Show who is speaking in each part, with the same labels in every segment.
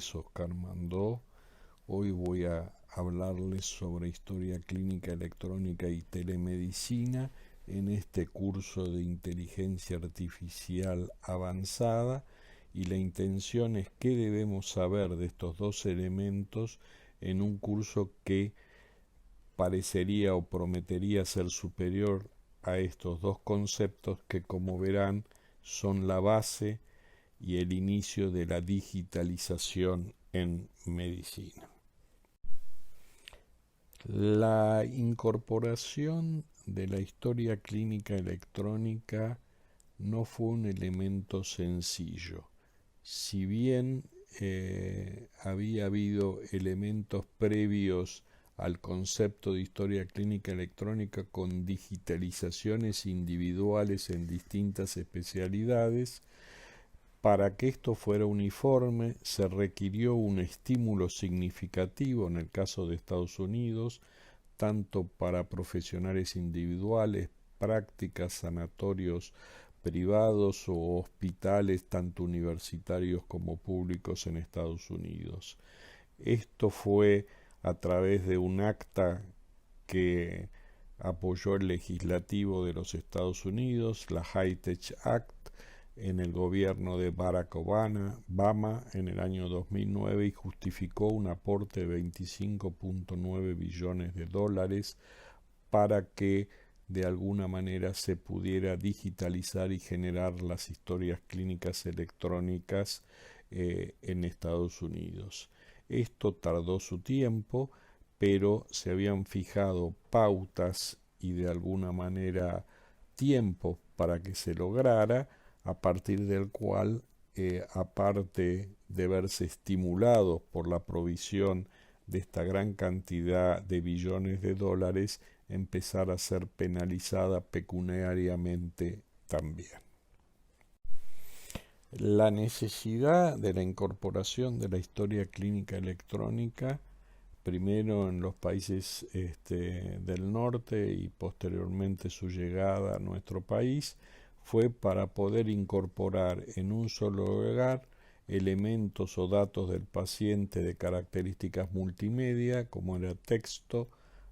Speaker 1: es Oscar Mandó. Hoy voy a hablarles sobre historia clínica electrónica y telemedicina en este curso de inteligencia artificial avanzada, y la intención es qué debemos saber de estos dos elementos en un curso que parecería o prometería ser superior a estos dos conceptos que, como verán, son la base y el inicio de la digitalización en medicina. La incorporación de la historia clínica electrónica no fue un elemento sencillo. Si bien había habido elementos previos al concepto de historia clínica electrónica con digitalizaciones individuales en distintas especialidades, para que esto fuera uniforme se requirió un estímulo significativo en el caso de Estados Unidos, tanto para profesionales individuales, prácticas, sanatorios privados o hospitales tanto universitarios como públicos en Estados Unidos. Esto fue a través de un acta que apoyó el legislativo de los Estados Unidos, la High-Tech Act, en el gobierno de Barack Obama en el año 2009, y justificó un aporte de 25.9 billones de dólares para que de alguna manera se pudiera digitalizar y generar las historias clínicas electrónicas en Estados Unidos. Esto tardó su tiempo, pero se habían fijado pautas y de alguna manera tiempo para que se lograra, a partir del cual, aparte de verse estimulados por la provisión de esta gran cantidad de billones de dólares, empezar a ser penalizada pecuniariamente también. La necesidad de la incorporación de la historia clínica electrónica, primero en los países del norte y posteriormente su llegada a nuestro país, fue para poder incorporar en un solo lugar elementos o datos del paciente de características multimedia, como era texto,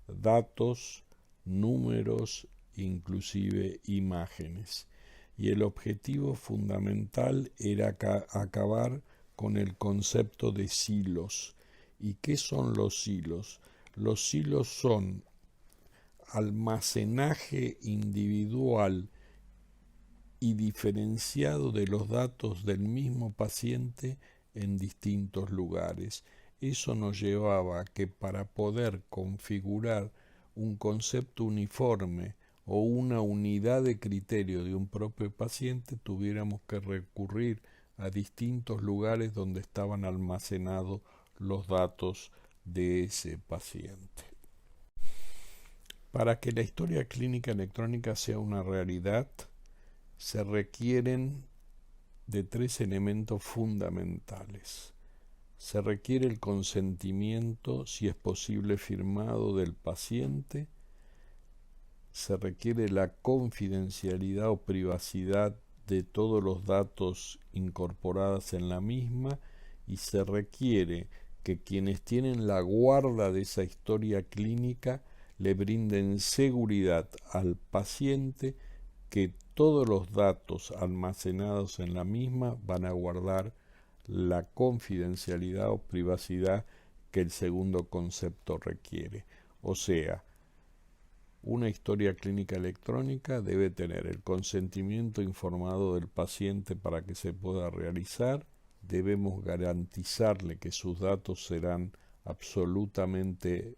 Speaker 1: datos, números, inclusive imágenes. Y el objetivo fundamental era acabar con el concepto de silos. ¿Y qué son los silos? Los silos son almacenaje individual y diferenciado de los datos del mismo paciente en distintos lugares. Eso nos llevaba a que para poder configurar un concepto uniforme o una unidad de criterio de un propio paciente, tuviéramos que recurrir a distintos lugares donde estaban almacenados los datos de ese paciente. Para que la historia clínica electrónica sea una realidad, se requieren de tres elementos fundamentales. Se requiere el consentimiento, si es posible firmado, del paciente. Se requiere la confidencialidad o privacidad de todos los datos incorporados en la misma, y se requiere que quienes tienen la guarda de esa historia clínica le brinden seguridad al paciente que todos los datos almacenados en la misma van a guardar la confidencialidad o privacidad que el segundo concepto requiere. O sea, una historia clínica electrónica debe tener el consentimiento informado del paciente para que se pueda realizar. Debemos garantizarle que sus datos serán absolutamente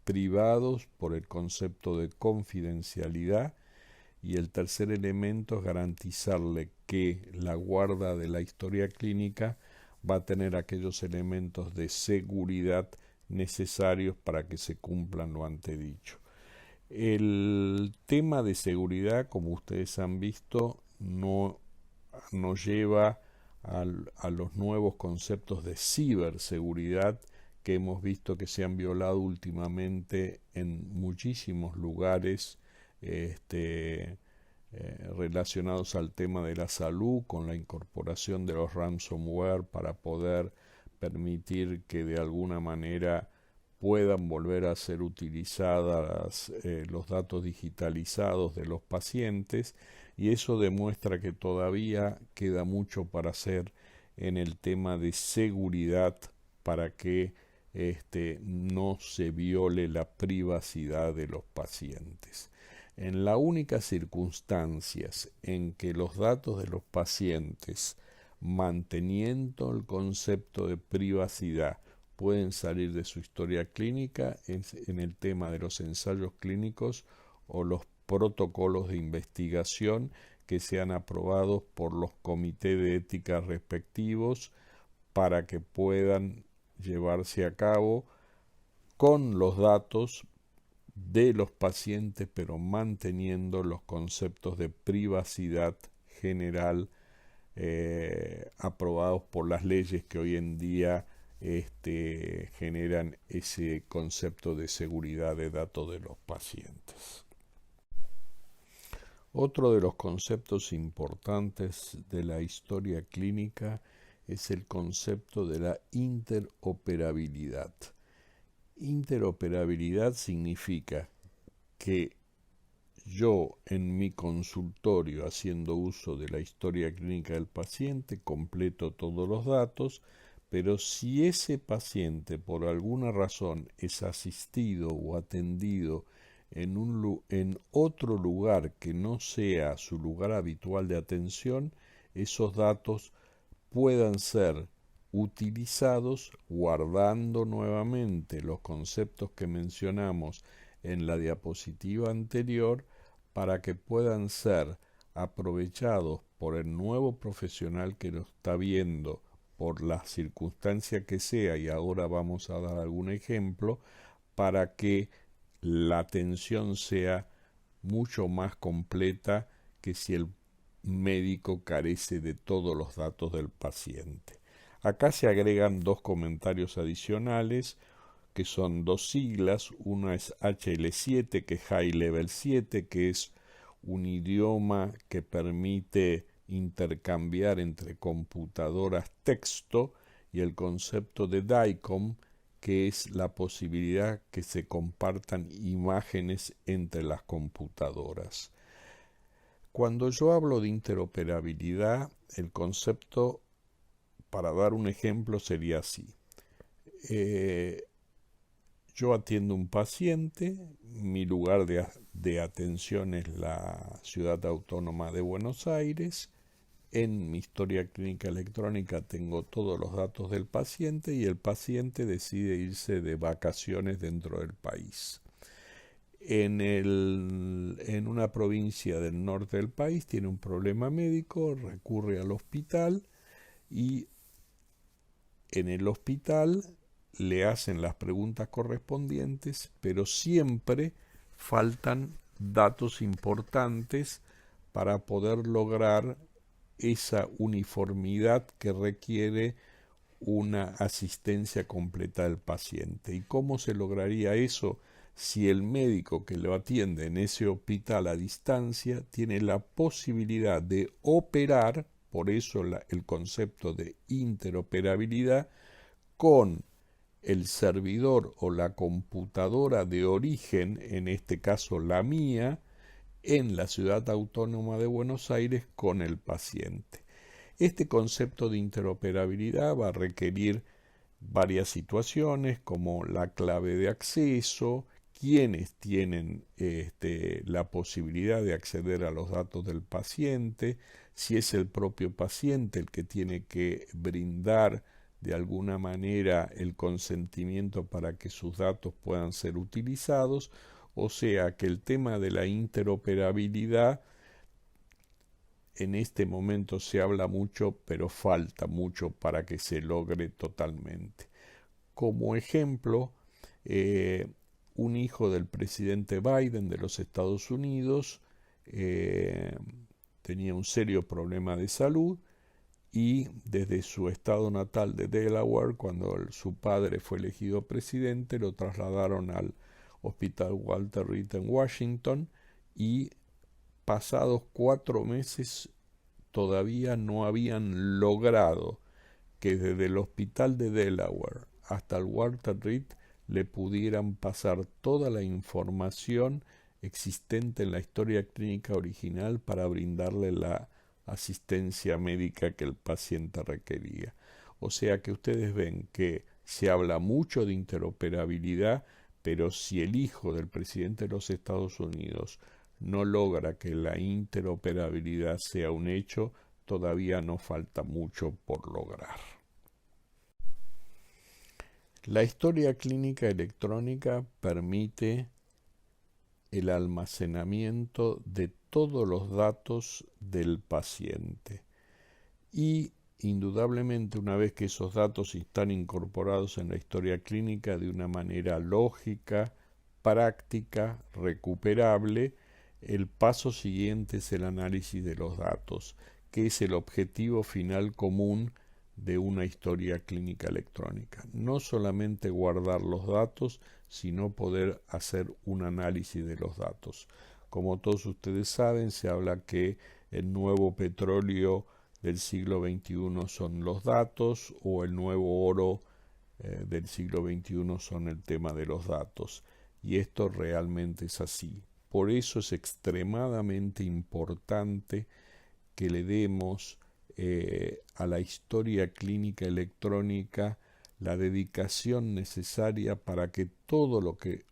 Speaker 1: privados por el concepto de confidencialidad. Y el tercer elemento es garantizarle que la guarda de la historia clínica va a tener aquellos elementos de seguridad necesarios para que se cumplan lo antedicho. El tema de seguridad, como ustedes han visto, no nos lleva a los nuevos conceptos de ciberseguridad que hemos visto que se han violado últimamente en muchísimos lugares relacionados al tema de la salud, con la incorporación de los ransomware para poder permitir que de alguna manera puedan volver a ser utilizadas los datos digitalizados de los pacientes, y eso demuestra que todavía queda mucho para hacer en el tema de seguridad para que no se viole la privacidad de los pacientes. En las únicas circunstancias en que los datos de los pacientes, manteniendo el concepto de privacidad, pueden salir de su historia clínica en el tema de los ensayos clínicos o los protocolos de investigación que sean aprobados por los comités de ética respectivos para que puedan llevarse a cabo con los datos de los pacientes, pero manteniendo los conceptos de privacidad general aprobados por las leyes que hoy en día generan ese concepto de seguridad de datos de los pacientes. Otro de los conceptos importantes de la historia clínica es el concepto de la interoperabilidad. Interoperabilidad significa que yo en mi consultorio, haciendo uso de la historia clínica del paciente, completo todos los datos, pero si ese paciente por alguna razón es asistido o atendido en otro lugar que no sea su lugar habitual de atención, esos datos puedan ser utilizados guardando nuevamente los conceptos que mencionamos en la diapositiva anterior para que puedan ser aprovechados por el nuevo profesional que lo está viendo por la circunstancia que sea, y ahora vamos a dar algún ejemplo, para que la atención sea mucho más completa que si el médico carece de todos los datos del paciente. Acá se agregan dos comentarios adicionales, que son dos siglas. Una es HL7, que es High Level 7, que es un idioma que permite intercambiar entre computadoras texto, y el concepto de DICOM, que es la posibilidad que se compartan imágenes entre las computadoras. Cuando yo hablo de interoperabilidad, el concepto, para dar un ejemplo, sería así. Yo atiendo un paciente, mi lugar de atención es la Ciudad Autónoma de Buenos Aires. En mi historia clínica electrónica tengo todos los datos del paciente y el paciente decide irse de vacaciones dentro del país. En una provincia del norte del país tiene un problema médico, recurre al hospital y en el hospital le hacen las preguntas correspondientes, pero siempre faltan datos importantes para poder lograr esa uniformidad que requiere una asistencia completa del paciente. ¿Y cómo se lograría eso si el médico que lo atiende en ese hospital a distancia tiene la posibilidad de operar, por eso el concepto de interoperabilidad, con el servidor o la computadora de origen, en este caso la mía, en la Ciudad Autónoma de Buenos Aires con el paciente? Este concepto de interoperabilidad va a requerir varias situaciones, como la clave de acceso, quienes tienen la posibilidad de acceder a los datos del paciente, si es el propio paciente el que tiene que brindar de alguna manera el consentimiento para que sus datos puedan ser utilizados. O sea que el tema de la interoperabilidad en este momento se habla mucho, pero falta mucho para que se logre totalmente. Como ejemplo, un hijo del presidente Biden de los Estados Unidos tenía un serio problema de salud, y desde su estado natal de Delaware, cuando su padre fue elegido presidente, lo trasladaron al Hospital Walter Reed en Washington, y pasados 4 meses todavía no habían logrado que desde el hospital de Delaware hasta el Walter Reed le pudieran pasar toda la información existente en la historia clínica original para brindarle la asistencia médica que el paciente requería. O sea que ustedes ven que se habla mucho de interoperabilidad, pero si el hijo del presidente de los Estados Unidos no logra que la interoperabilidad sea un hecho, todavía nos falta mucho por lograr. La historia clínica electrónica permite el almacenamiento de todos los datos del paciente y indudablemente una vez que esos datos están incorporados en la historia clínica de una manera lógica, práctica, recuperable, el paso siguiente es el análisis de los datos, que es el objetivo final común de una historia clínica electrónica. No solamente guardar los datos, sino poder hacer un análisis de los datos. Como todos ustedes saben, se habla que el nuevo petróleo del siglo XXI son los datos o el nuevo oro del siglo XXI son el tema de los datos. Y esto realmente es así. Por eso es extremadamente importante que le demos a la historia clínica electrónica la dedicación necesaria para que todo lo que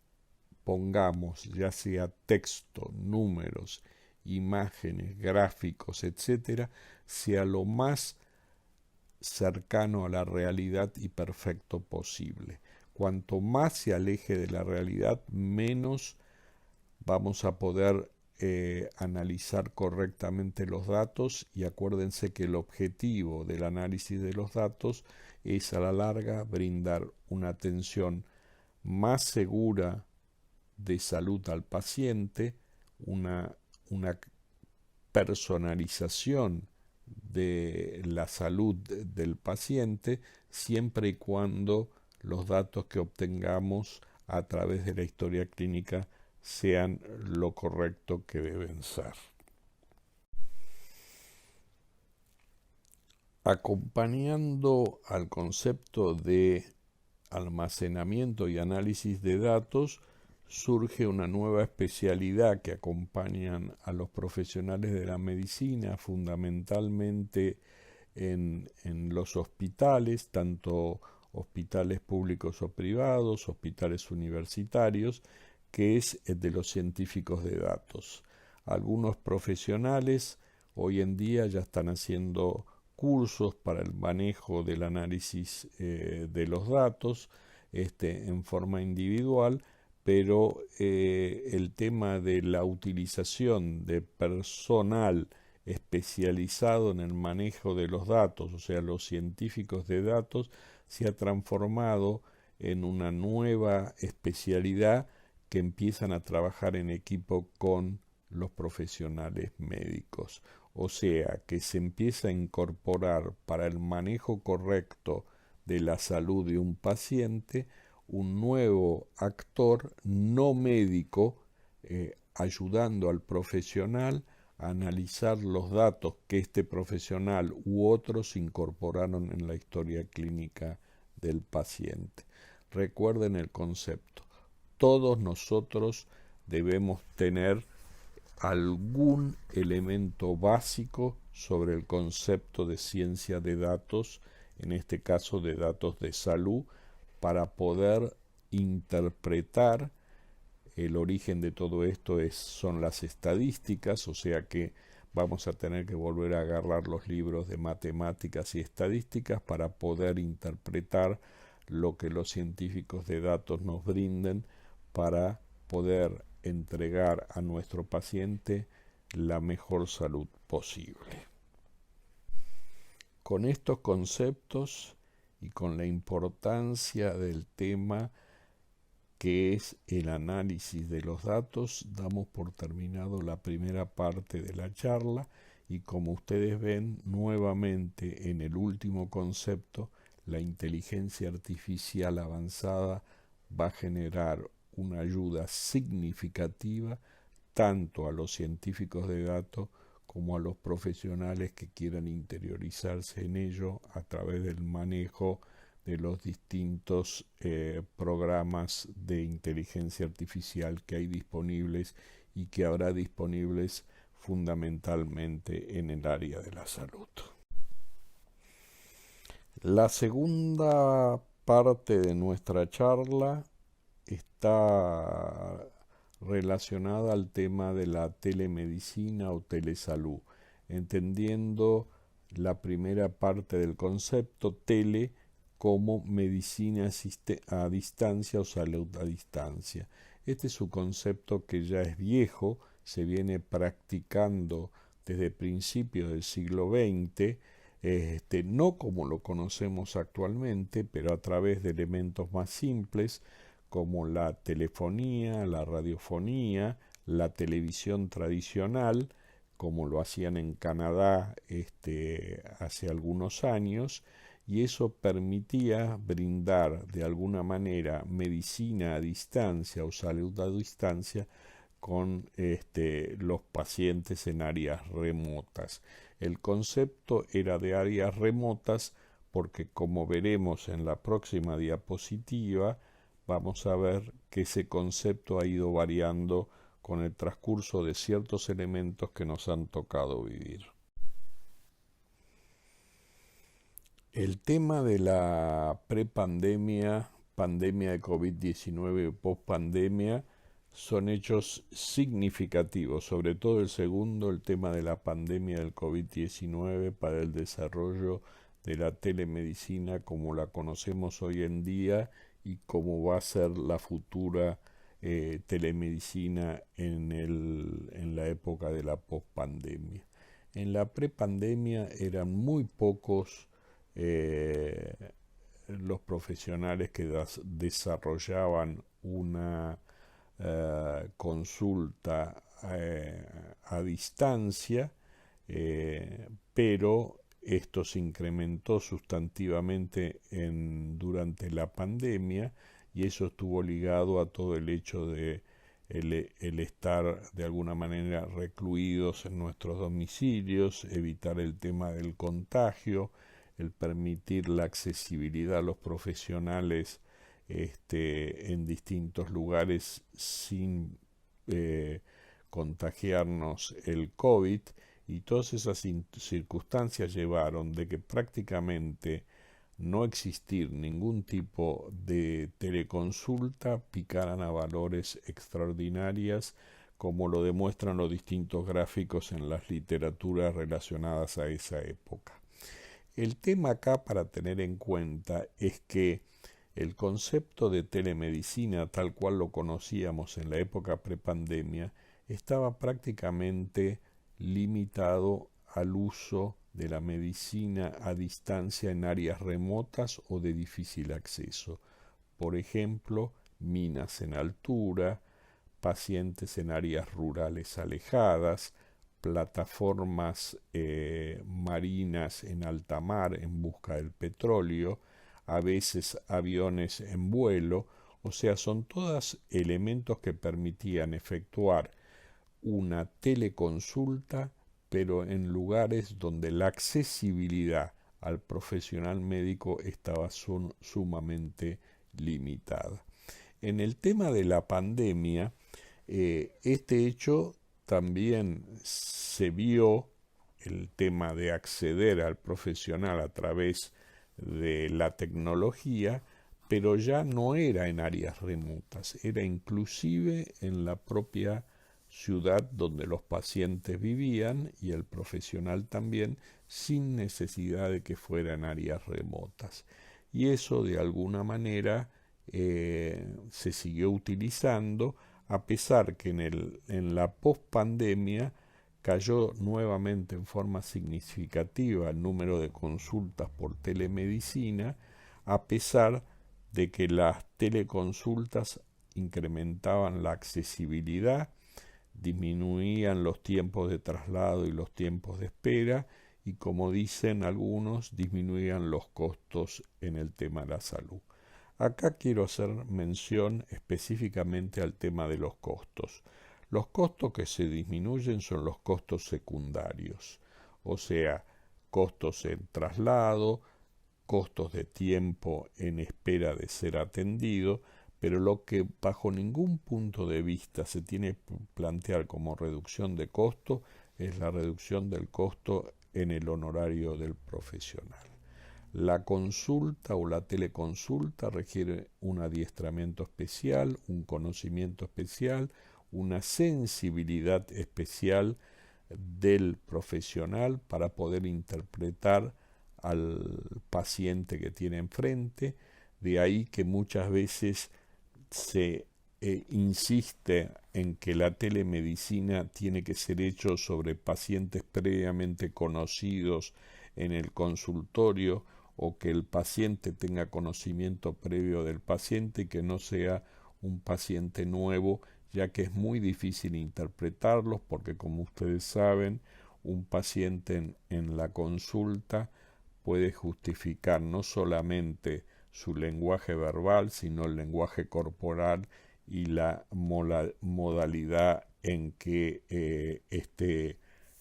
Speaker 1: pongamos, ya sea texto, números, imágenes, gráficos, etcétera, sea lo más cercano a la realidad y perfecto posible. Cuanto más se aleje de la realidad, menos vamos a poder analizar correctamente los datos, y acuérdense que el objetivo del análisis de los datos es a la larga brindar una atención más segura de salud al paciente, una personalización de la salud del paciente, siempre y cuando los datos que obtengamos a través de la historia clínica sean lo correcto que deben ser. Acompañando al concepto de almacenamiento y análisis de datos, surge una nueva especialidad que acompañan a los profesionales de la medicina, fundamentalmente en los hospitales, tanto hospitales públicos o privados, hospitales universitarios, que es el de los científicos de datos. Algunos profesionales hoy en día ya están haciendo cursos para el manejo del análisis de los datos en forma individual, pero el tema de la utilización de personal especializado en el manejo de los datos, o sea, los científicos de datos, se ha transformado en una nueva especialidad que empiezan a trabajar en equipo con los profesionales médicos. O sea, que se empieza a incorporar para el manejo correcto de la salud de un paciente un nuevo actor no médico ayudando al profesional a analizar los datos que este profesional u otros incorporaron en la historia clínica del paciente. Recuerden el concepto. Todos nosotros debemos tener algún elemento básico sobre el concepto de ciencia de datos, en este caso de datos de salud, para poder interpretar. El origen de todo esto son las estadísticas, o sea que vamos a tener que volver a agarrar los libros de matemáticas y estadísticas para poder interpretar lo que los científicos de datos nos brinden para poder entregar a nuestro paciente la mejor salud posible. Con estos conceptos y con la importancia del tema que es el análisis de los datos, damos por terminado la primera parte de la charla, y como ustedes ven, nuevamente en el último concepto, la inteligencia artificial avanzada va a generar una ayuda significativa tanto a los científicos de datos como a los profesionales que quieran interiorizarse en ello a través del manejo de los distintos programas de inteligencia artificial que hay disponibles y que habrá disponibles fundamentalmente en el área de la salud. La segunda parte de nuestra charla está relacionada al tema de la telemedicina o telesalud, entendiendo la primera parte del concepto tele como medicina a distancia o salud a distancia. Este es un concepto que ya es viejo, se viene practicando desde principios del siglo XX, no como lo conocemos actualmente, pero a través de elementos más simples como la telefonía, la radiofonía, la televisión tradicional, como lo hacían en Canadá hace algunos años, y eso permitía brindar de alguna manera medicina a distancia o salud a distancia con los pacientes en áreas remotas. El concepto era de áreas remotas porque, como veremos en la próxima diapositiva, vamos a ver que ese concepto ha ido variando con el transcurso de ciertos elementos que nos han tocado vivir. El tema de la prepandemia, pandemia de COVID-19 y pospandemia son hechos significativos, sobre todo el segundo, el tema de la pandemia del COVID-19 para el desarrollo de la telemedicina como la conocemos hoy en día y cómo va a ser la futura telemedicina en la época de la pospandemia. En la prepandemia eran muy pocos los profesionales que desarrollaban una consulta a distancia, pero esto se incrementó sustantivamente durante la pandemia y eso estuvo ligado a todo el hecho de el estar de alguna manera recluidos en nuestros domicilios, evitar el tema del contagio, el permitir la accesibilidad a los profesionales en distintos lugares sin contagiarnos el COVID, y todas esas circunstancias llevaron de que prácticamente no existir ningún tipo de teleconsulta picaran a valores extraordinarias, como lo demuestran los distintos gráficos en las literaturas relacionadas a esa época. El tema acá para tener en cuenta es que el concepto de telemedicina, tal cual lo conocíamos en la época prepandemia, estaba prácticamente limitado al uso de la medicina a distancia en áreas remotas o de difícil acceso. Por ejemplo, minas en altura, pacientes en áreas rurales alejadas, plataformas marinas en alta mar en busca del petróleo, a veces aviones en vuelo, o sea, son todos elementos que permitían efectuar una teleconsulta, pero en lugares donde la accesibilidad al profesional médico estaba sumamente limitada. En el tema de la pandemia, este hecho también se vio, el tema de acceder al profesional a través de la tecnología, pero ya no era en áreas remotas, era inclusive en la propia ciudad donde los pacientes vivían y el profesional también, sin necesidad de que fueran áreas remotas. Y eso de alguna manera se siguió utilizando, a pesar que en la pospandemia cayó nuevamente en forma significativa el número de consultas por telemedicina, a pesar de que las teleconsultas incrementaban la accesibilidad, disminuían los tiempos de traslado y los tiempos de espera, y como dicen algunos, disminuían los costos en el tema de la salud. Acá quiero hacer mención específicamente al tema de los costos. Los costos que se disminuyen son los costos secundarios, o sea, costos en traslado, costos de tiempo en espera de ser atendido, pero lo que bajo ningún punto de vista se tiene que plantear como reducción de costo es la reducción del costo en el honorario del profesional. La consulta o la teleconsulta requiere un adiestramiento especial, un conocimiento especial, una sensibilidad especial del profesional para poder interpretar al paciente que tiene enfrente. De ahí que muchas veces se insiste en que la telemedicina tiene que ser hecho sobre pacientes previamente conocidos en el consultorio, o que el paciente tenga conocimiento previo del paciente y que no sea un paciente nuevo, ya que es muy difícil interpretarlos, porque como ustedes saben, un paciente en la consulta puede justificar no solamente su lenguaje verbal, sino el lenguaje corporal y la modalidad en que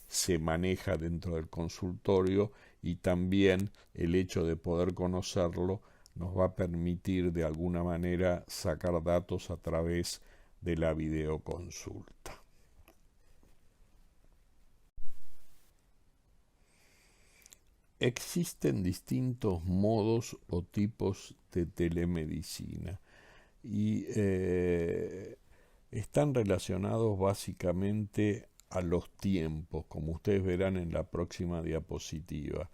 Speaker 1: se maneja dentro del consultorio, y también el hecho de poder conocerlo nos va a permitir de alguna manera sacar datos a través de la videoconsulta. Existen distintos modos o tipos de telemedicina y están relacionados básicamente a los tiempos, como ustedes verán en la próxima diapositiva.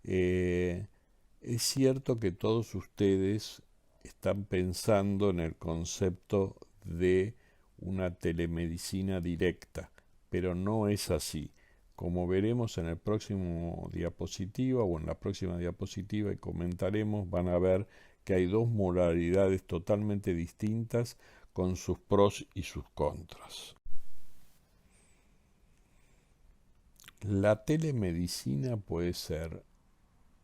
Speaker 1: Es cierto que todos ustedes están pensando en el concepto de una telemedicina directa, pero no es así. Como veremos en el próximo diapositiva o en la próxima diapositiva y comentaremos, van a ver que hay dos modalidades totalmente distintas con sus pros y sus contras. La telemedicina puede ser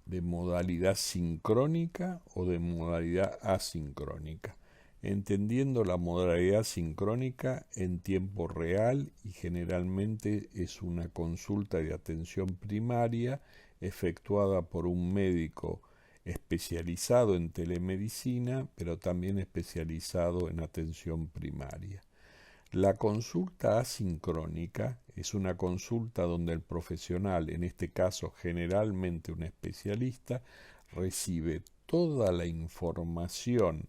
Speaker 1: de modalidad sincrónica o de modalidad asincrónica, entendiendo la modalidad sincrónica en tiempo real, y generalmente es una consulta de atención primaria efectuada por un médico especializado en telemedicina, pero también especializado en atención primaria. La consulta asincrónica es una consulta donde el profesional, en este caso generalmente un especialista, recibe toda la información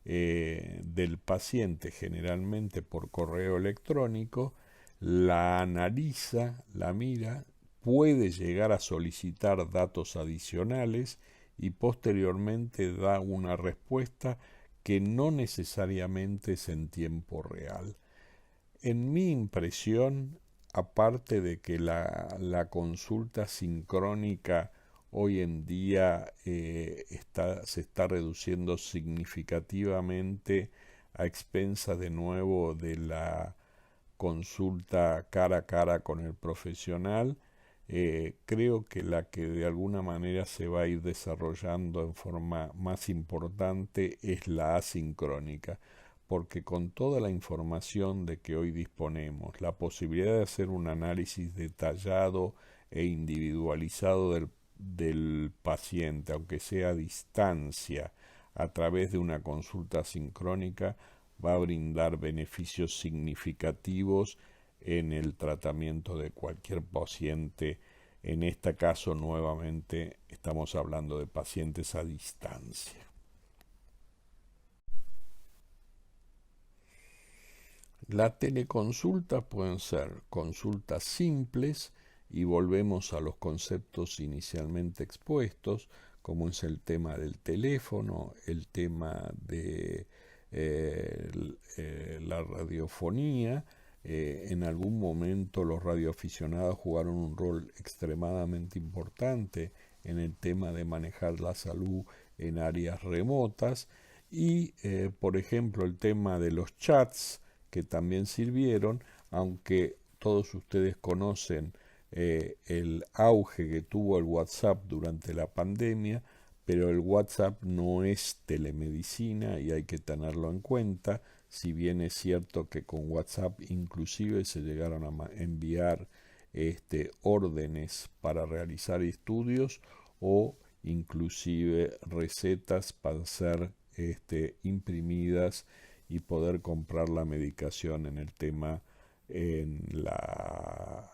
Speaker 1: del paciente, generalmente por correo electrónico, la analiza, la mira, puede llegar a solicitar datos adicionales y posteriormente da una respuesta que no necesariamente es en tiempo real. En mi impresión, aparte de que la consulta sincrónica hoy en día se está reduciendo significativamente a expensas de nuevo de la consulta cara a cara con el profesional, creo que la que de alguna manera se va a ir desarrollando en forma más importante es la asincrónica, porque con toda la información de que hoy disponemos, la posibilidad de hacer un análisis detallado e individualizado del paciente, aunque sea a distancia, a través de una consulta sincrónica, va a brindar beneficios significativos en el tratamiento de cualquier paciente. En este caso, nuevamente, estamos hablando de pacientes a distancia. La teleconsulta pueden ser consultas simples, y volvemos a los conceptos inicialmente expuestos, como es el tema del teléfono, el tema de la radiofonía. En algún momento los radioaficionados jugaron un rol extremadamente importante en el tema de manejar la salud en áreas remotas, y por ejemplo el tema de los chats, que también sirvieron, aunque todos ustedes conocen el auge que tuvo el WhatsApp durante la pandemia, pero el WhatsApp no es telemedicina y hay que tenerlo en cuenta. Si bien es cierto que con WhatsApp inclusive se llegaron a enviar órdenes para realizar estudios o inclusive recetas para ser imprimidas y poder comprar la medicación en el tema en la,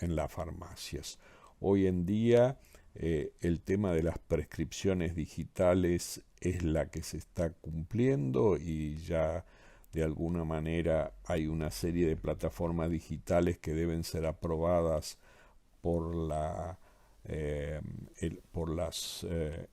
Speaker 1: en las farmacias. Hoy en día el tema de las prescripciones digitales es la que se está cumpliendo y ya de alguna manera hay una serie de plataformas digitales que deben ser aprobadas por por las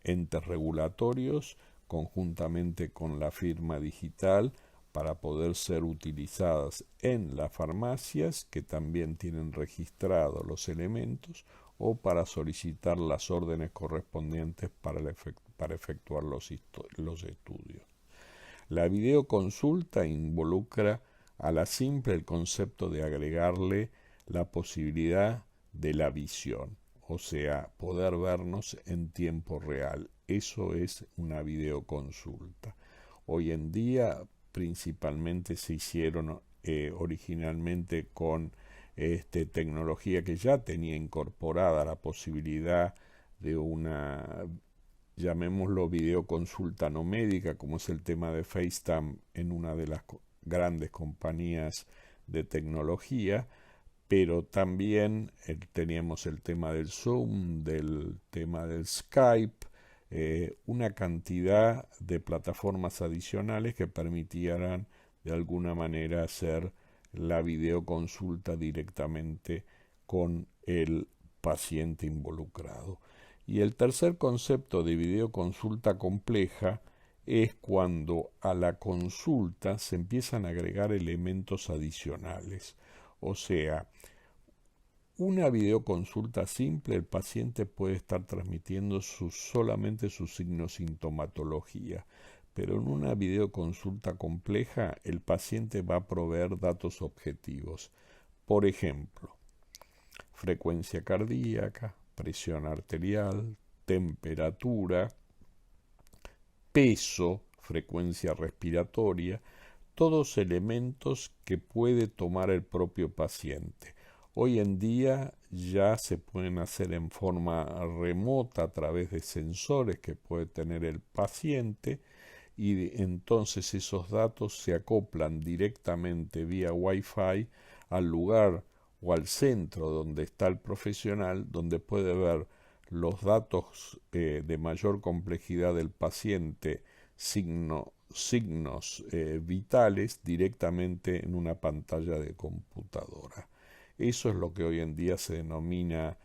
Speaker 1: entes regulatorios conjuntamente con la firma digital para poder ser utilizadas en las farmacias que también tienen registrados los elementos o para solicitar las órdenes correspondientes para efectuar los estudios. La videoconsulta involucra a la simple el concepto de agregarle la posibilidad de la visión, o sea, poder vernos en tiempo real. Eso es una videoconsulta. Hoy en día principalmente se hicieron originalmente con tecnología que ya tenía incorporada la posibilidad de una, llamémoslo, videoconsulta no médica, como es el tema de FaceTime en una de las grandes compañías de tecnología, pero también teníamos el tema del Zoom, del tema del Skype, una cantidad de plataformas adicionales que permitieran de alguna manera hacer la videoconsulta directamente con el paciente involucrado. Y el tercer concepto de videoconsulta compleja es cuando a la consulta se empiezan a agregar elementos adicionales. O sea, una videoconsulta simple, el paciente puede estar transmitiendo solamente su signo-sintomatología, pero en una videoconsulta compleja el paciente va a proveer datos objetivos. Por ejemplo, frecuencia cardíaca, presión arterial, temperatura, peso, frecuencia respiratoria, todos elementos que puede tomar el propio paciente. Hoy en día ya se pueden hacer en forma remota a través de sensores que puede tener el paciente y entonces esos datos se acoplan directamente vía Wi-Fi al lugar o al centro donde está el profesional, donde puede ver los datos de mayor complejidad del paciente, signos vitales directamente en una pantalla de computadora. Eso es lo que hoy en día se denomina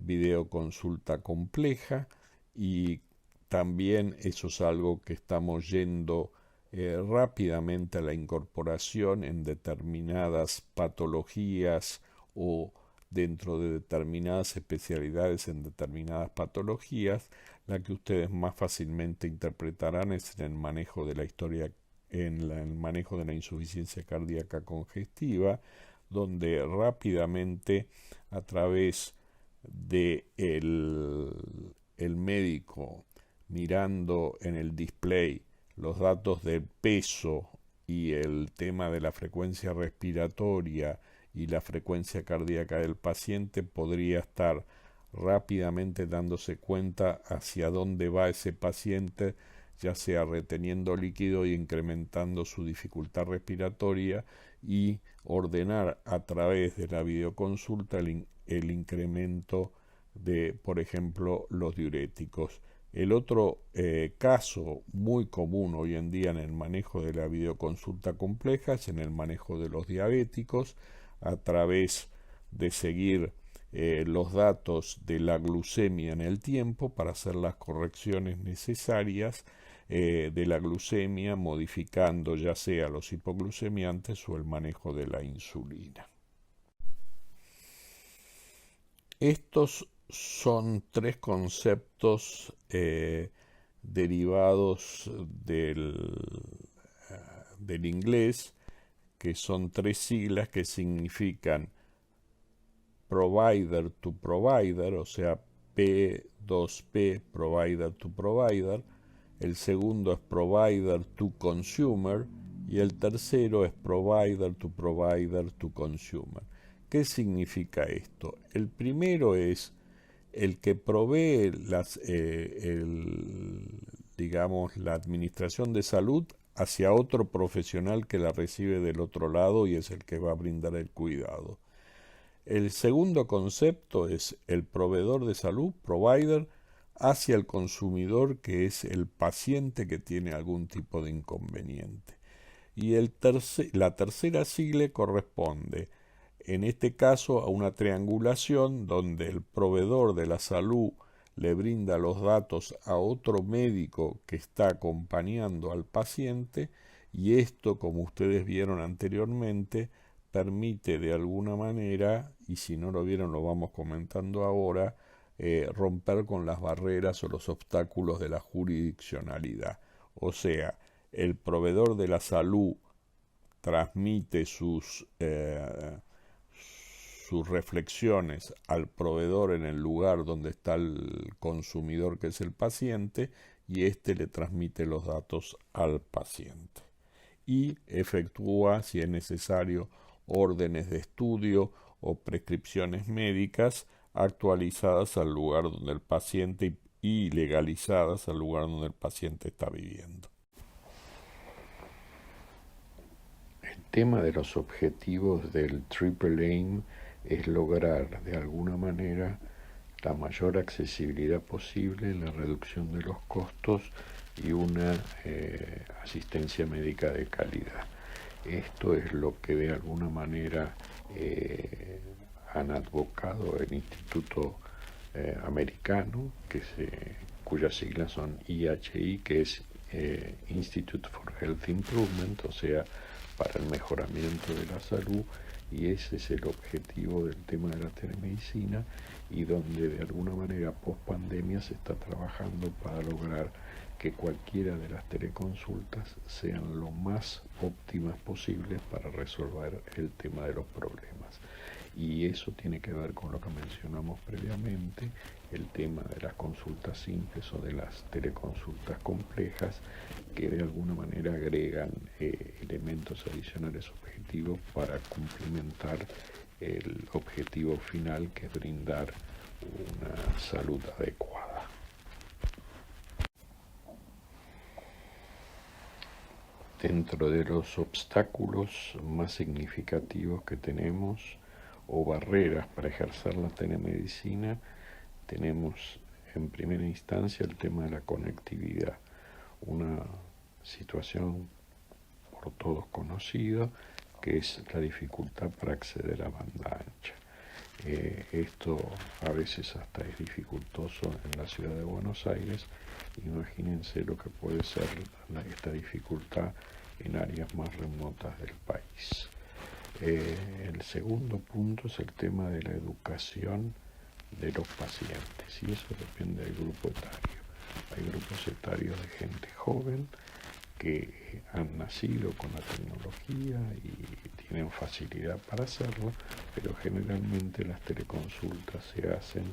Speaker 1: videoconsulta compleja y también eso es algo que estamos yendo rápidamente a la incorporación en determinadas patologías o dentro de determinadas especialidades en determinadas patologías. La que ustedes más fácilmente interpretarán es en el manejo de la historia, el manejo de la insuficiencia cardíaca congestiva, donde rápidamente a través de el médico mirando en el display los datos del peso y el tema de la frecuencia respiratoria y la frecuencia cardíaca del paciente, podría estar rápidamente dándose cuenta hacia dónde va ese paciente, ya sea reteniendo líquido y incrementando su dificultad respiratoria, y ordenar a través de la videoconsulta el incremento de, por ejemplo, los diuréticos. El otro caso muy común hoy en día en el manejo de la videoconsulta compleja es en el manejo de los diabéticos a través de seguir los datos de la glucemia en el tiempo para hacer las correcciones necesarias de la glucemia, modificando ya sea los hipoglucemiantes o el manejo de la insulina. Estos son tres conceptos derivados del inglés, que son tres siglas que significan provider to provider, o sea, P2 2P, provider to provider, el segundo es provider to consumer y el tercero es provider to consumer. ¿Qué significa esto? El primero es el que provee digamos, la administración de salud hacia otro profesional que la recibe del otro lado y es el que va a brindar el cuidado. El segundo concepto es el proveedor de salud, provider, hacia el consumidor, que es el paciente que tiene algún tipo de inconveniente. Y la tercera sigla corresponde, en este caso, a una triangulación donde el proveedor de la salud le brinda los datos a otro médico que está acompañando al paciente, y esto, como ustedes vieron anteriormente, permite de alguna manera, y si no lo vieron lo vamos comentando ahora, romper con las barreras o los obstáculos de la jurisdiccionalidad. O sea, el proveedor de la salud transmite sus reflexiones al proveedor en el lugar donde está el consumidor, que es el paciente, y éste le transmite los datos al paciente. Y efectúa, si es necesario, órdenes de estudio o prescripciones médicas actualizadas al lugar donde el paciente y legalizadas al lugar donde el paciente está viviendo. El tema de los objetivos del Triple Aim es lograr de alguna manera la mayor accesibilidad posible, la reducción de los costos y una asistencia médica de calidad. Esto es lo que de alguna manera han advocado el Instituto Americano, cuyas siglas son IHI, que es Institute for Health Improvement, o sea, para el mejoramiento de la salud, y ese es el objetivo del tema de la telemedicina, y donde de alguna manera post pandemia se está trabajando para lograr que cualquiera de las teleconsultas sean lo más óptimas posibles para resolver el tema de los problemas. Y eso tiene que ver con lo que mencionamos previamente, el tema de las consultas simples o de las teleconsultas complejas, que de alguna manera agregan elementos adicionales objetivos para cumplimentar el objetivo final, que es brindar una salud adecuada. Dentro de los obstáculos más significativos que tenemos, o barreras para ejercer la telemedicina, tenemos en primera instancia el tema de la conectividad, una situación por todos conocida, que es la dificultad para acceder a banda ancha. Esto a veces hasta es dificultoso en la ciudad de Buenos Aires. Imagínense lo que puede ser esta dificultad en áreas más remotas del país. El segundo punto es el tema de la educación de los pacientes, y eso depende del grupo etario. Hay grupos etarios de gente joven que han nacido con la tecnología y tienen facilidad para hacerlo, pero generalmente las teleconsultas se hacen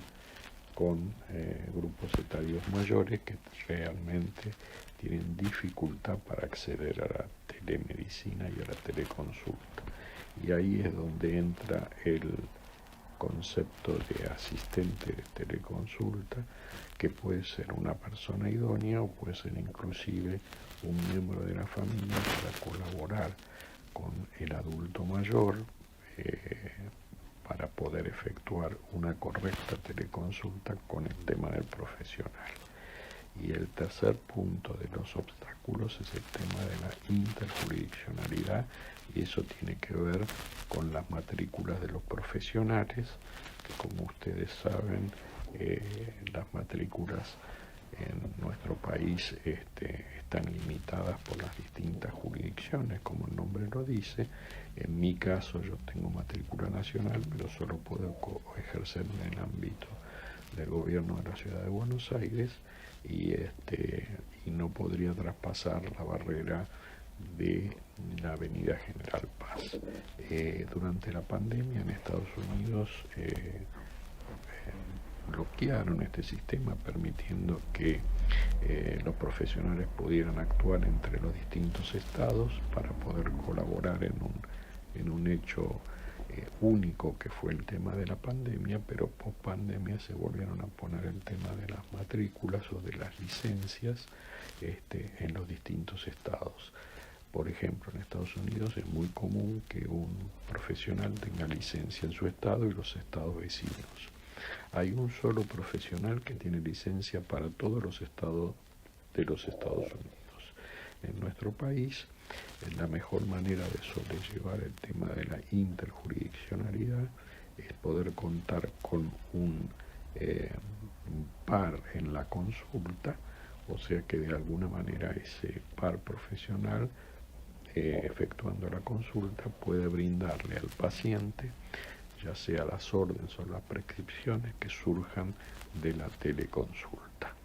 Speaker 1: con grupos etarios mayores que realmente tienen dificultad para acceder a la telemedicina y a la teleconsulta. Y ahí es donde entra el concepto de asistente de teleconsulta, que puede ser una persona idónea o puede ser inclusive un miembro de la familia para colaborar con el adulto mayor para poder efectuar una correcta teleconsulta con el tema del profesional. Y el tercer punto de los obstáculos es el tema de la interjurisdiccionalidad, y eso tiene que ver con las matrículas de los profesionales, que como ustedes saben, las matrículas en nuestro país están limitadas por las distintas jurisdicciones, como el nombre lo dice. En mi caso yo tengo matrícula nacional, pero solo puedo ejercer en el ámbito del gobierno de la ciudad de Buenos Aires, y no podría traspasar la barrera de la avenida General Paz. Durante la pandemia en Estados Unidos bloquearon este sistema permitiendo que los profesionales pudieran actuar entre los distintos estados para poder colaborar en un hecho único que fue el tema de la pandemia, pero post pandemia se volvieron a poner el tema de las matrículas o de las licencias en los distintos estados. Por ejemplo, en Estados Unidos es muy común que un profesional tenga licencia en su estado y los estados vecinos. Hay un solo profesional que tiene licencia para todos los estados de los Estados Unidos. En nuestro país, la mejor manera de sobrellevar el tema de la interjurisdiccionalidad es poder contar con un par en la consulta, o sea que de alguna manera ese par profesional efectuando la consulta puede brindarle al paciente ya sea las órdenes o las prescripciones que surjan de la teleconsulta.